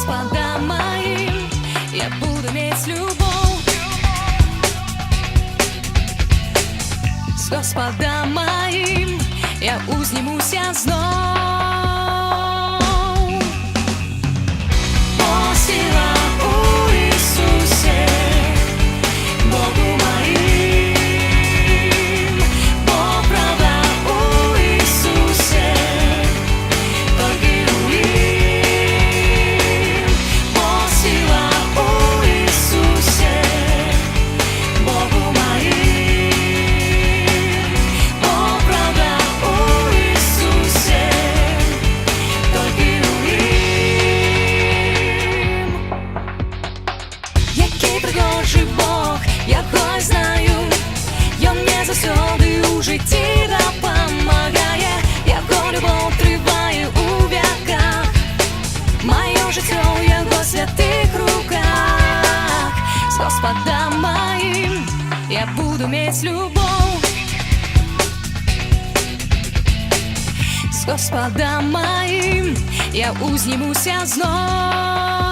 Господом моим я буду иметь любовь. С Господом моим я узнимуся знов. Бо сила у Ісусі, Богу моїм, бо правда у Ісусі, тільки у нім. Бо сила у Ісусі, Богу моїм, бо правда у Ісусі, тільки у нім. Який пригожий Бог, я його знаю, Він мені завсёди у житті допомагає, Його любов триває у віках, моє життя у Його святих руках. З Господом моїм я буду иметь любов. С Господом моим я узнимуся знов.